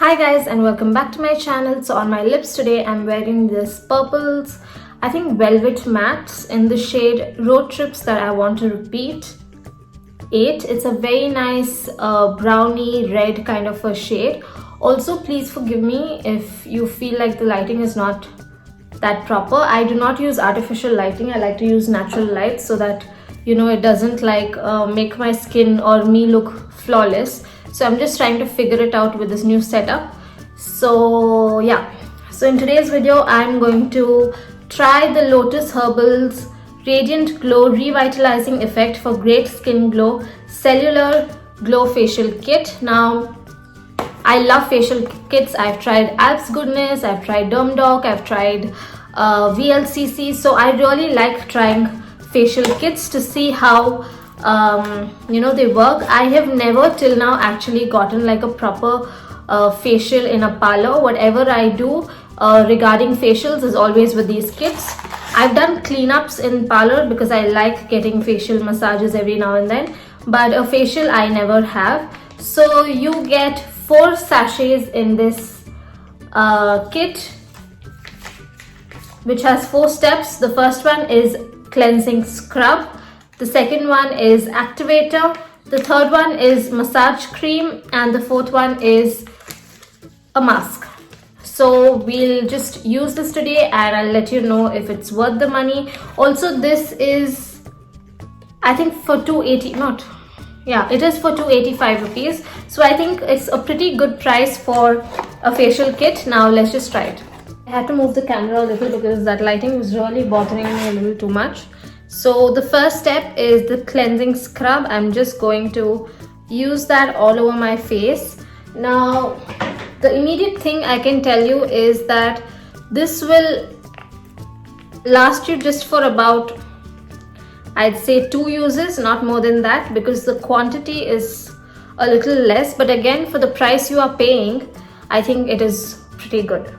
Hi guys and welcome back to my channel. So on my lips today I'm wearing this Purpple's I think velvet mattes in the shade Road Trips that I want to repeat 8. It's a very nice browny red kind of a shade. Also please forgive me if you feel like the lighting is not that proper. I do not use artificial lighting. I like to use natural light so that it doesn't make my skin or me look flawless. So I'm just trying to figure it out with this new setup. So yeah, so in today's video I'm going to try the Lotus Herbal's Radiant Glow Revitalizing Effect for Great Skin Glow Cellular Glow Facial Kit. Now I love facial kits. I've tried Alps Goodness, I've tried DermDoc, I've tried VLCC. So I really like trying facial kits to see how they work. I have never till now actually gotten like a proper facial in a parlor. Whatever I do regarding facials is always with these kits. I've done cleanups in parlor because I like getting facial massages every now and then, but a facial I never have. So you get 4 sachets in this kit, which has 4 steps. The first one is cleansing scrub. The second one is activator. The third one is massage cream, and the fourth one is a mask. So we'll just use this today and I'll let you know if it's worth the money. Also this is I think for 280, not, yeah, it is for 285 rupees. So I think it's a pretty good price for a facial kit. Now let's just try it. I had to move the camera a little because that lighting was really bothering me a little too much. So the first step is the cleansing scrub. I'm just going to use that all over my face. Now the immediate thing I can tell you is that this will last you just for about, I'd say, 2 uses, not more than that, because the quantity is a little less. But again, for the price you are paying, I think it is pretty good.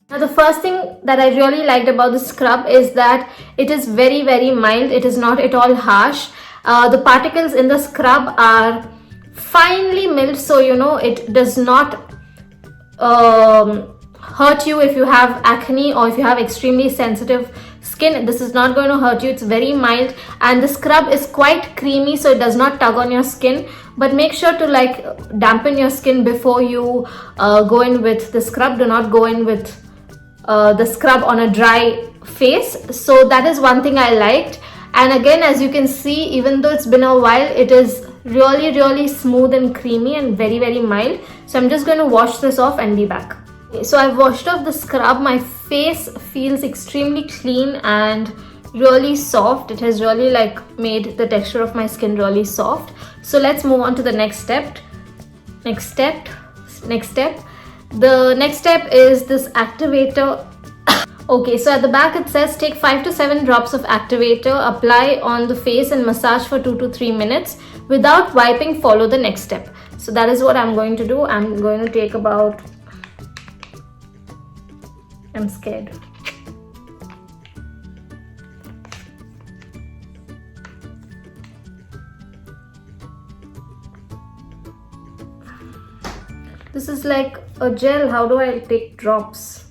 Now the first thing that I really liked about the scrub is that it is very, very mild. It is not at all harsh. The particles in the scrub are finely milled, so it does not hurt you if you have acne or if you have extremely sensitive skin. This is not going to hurt you. It's very mild, and the scrub is quite creamy, so it does not tug on your skin. But make sure to dampen your skin before you go in with the scrub. Do not go in with the scrub on a dry face. So that is one thing I liked. And again, as you can see, even though it's been a while, it is really, really smooth and creamy and very, very mild. So I'm just going to wash this off and be back. So I've washed off the scrub. My face feels extremely clean and really soft. It has really made the texture of my skin really soft. So let's move on to the next step. The next step is this activator. Okay, so at the back it says take 5 to 7 drops of activator, apply on the face and massage for 2 to 3 minutes. Without wiping, follow the next step. So that is what I'm going to do. I'm going to take about, I'm scared. This is like a gel. How do I take drops?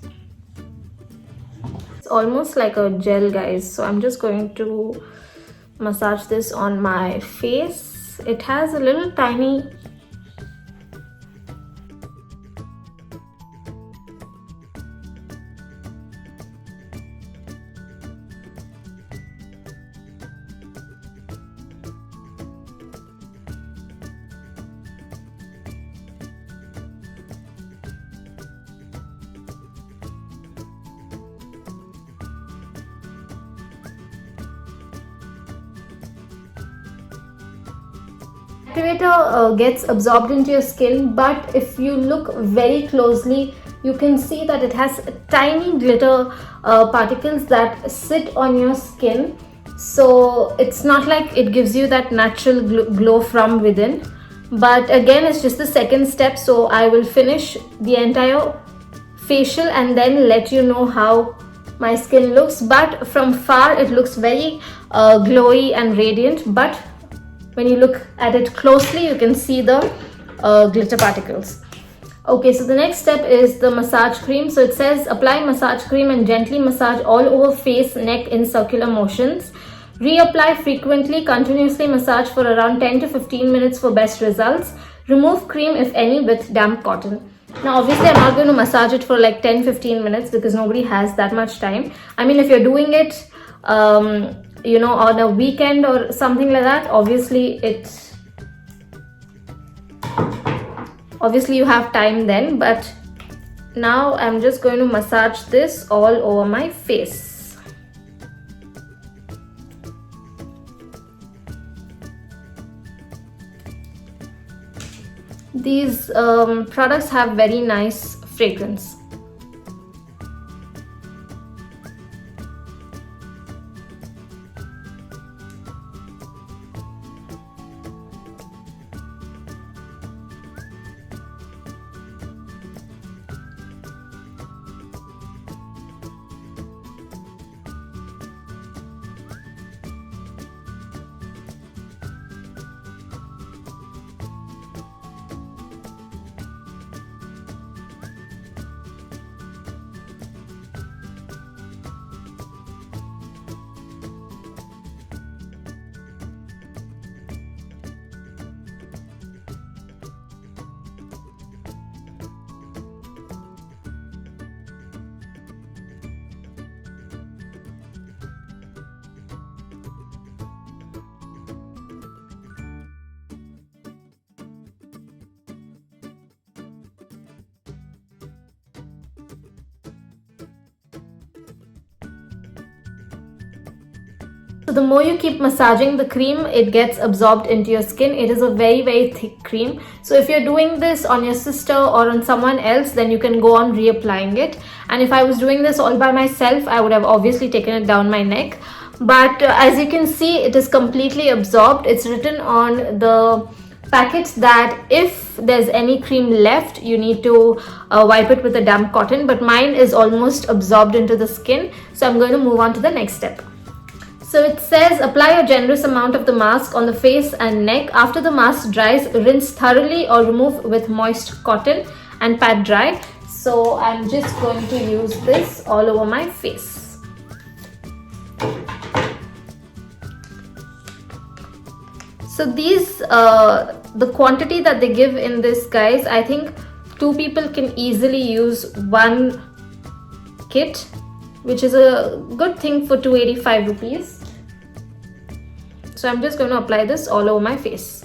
It's almost like a gel, guys. So I'm just going to massage this on my face. It has a little tiny Activator gets absorbed into your skin, but if you look very closely, you can see that it has tiny glitter particles that sit on your skin. So it's not like it gives you that natural glow from within. But again, it's just the second step, so I will finish the entire facial and then let you know how my skin looks. But from far it looks very glowy and radiant, but when you look at it closely, you can see the glitter particles. Okay, so the next step is the massage cream. So it says apply massage cream and gently massage all over face, neck in circular motions. Reapply frequently, continuously massage for around 10 to 15 minutes for best results. Remove cream if any with damp cotton. Now obviously I'm not going to massage it for like 10-15 minutes because nobody has that much time. I mean, if you're doing it you know, on a weekend or something like that, obviously you have time then, but now I'm just going to massage this all over my face. These products have very nice fragrance. So the more you keep massaging the cream, it gets absorbed into your skin. It is a very thick cream. So if you're doing this on your sister or on someone else, then you can go on reapplying it. And if I was doing this all by myself, I would have obviously taken it down my neck. But as you can see, it is completely absorbed. It's written on the packets that if there's any cream left, you need to wipe it with a damp cotton. But mine is almost absorbed into the skin. So I'm going to move on to the next step. So it says apply a generous amount of the mask on the face and neck. After the mask dries, rinse thoroughly or remove with moist cotton and pat dry. So I'm just going to use this all over my face. So these, the quantity that they give in this, guys, I think 2 people can easily use one kit, which is a good thing for 285 rupees. So I'm just going to apply this all over my face.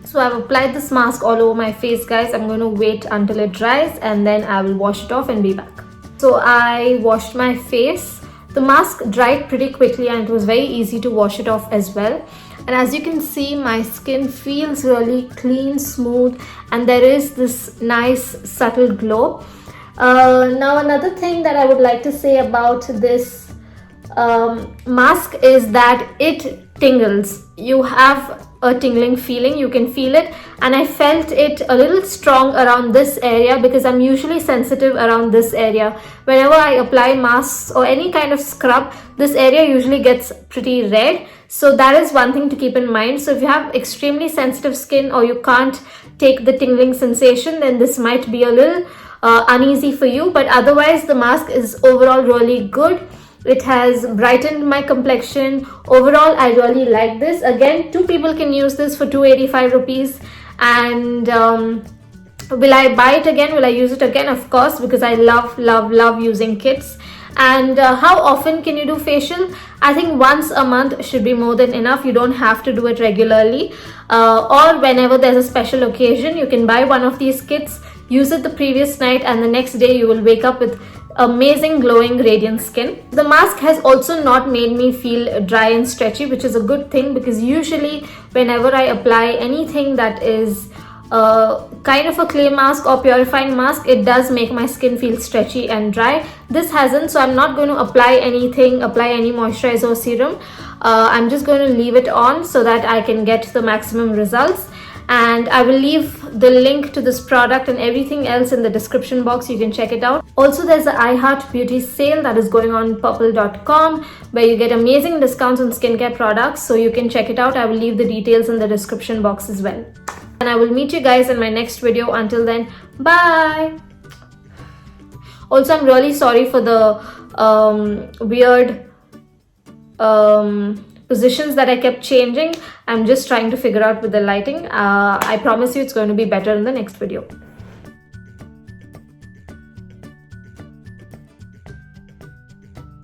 So I've applied this mask all over my face, guys. I'm going to wait until it dries and then I will wash it off and be back. So I washed my face. The mask dried pretty quickly and it was very easy to wash it off as well. And as you can see, my skin feels really clean, smooth, and there is this nice subtle glow. Now another thing that I would like to say about this mask is that it tingles. You have a tingling feeling. You can feel it, and I felt it a little strong around this area because I'm usually sensitive around this area. Whenever I apply masks or any kind of scrub, this area usually gets pretty red. So that is one thing to keep in mind. So if you have extremely sensitive skin or you can't take the tingling sensation, then this might be a little uneasy for you. But otherwise, the mask is overall really good. It has brightened my complexion. Overall, I really like this. Again, 2 people can use this for 285 rupees. And will I buy it again? Will I use it again? Of course, because I love using kits. And how often can you do facial? I think once a month should be more than enough. You don't have to do it regularly. Or whenever there's a special occasion, you can buy one of these kits, use it the previous night, and the next day you will wake up with amazing glowing radiant skin. The mask has also not made me feel dry and stretchy, which is a good thing, because usually whenever I apply anything that is kind of a clay mask or purifying mask, it does make my skin feel stretchy and dry. This hasn't, so I'm not going to apply any moisturizer or serum. I'm just going to leave it on so that I can get the maximum results. And I will leave the link to this product and everything else in the description box. You can check it out. Also, there's the I Heart Beauty sale that is going on Purplle.com, where you get amazing discounts on skincare products. So you can check it out. I will leave the details in the description box as well. And I will meet you guys in my next video. Until then, bye. Also, I'm really sorry for the weird positions that I kept changing. I'm just trying to figure out with the lighting. I promise you it's going to be better in the next video.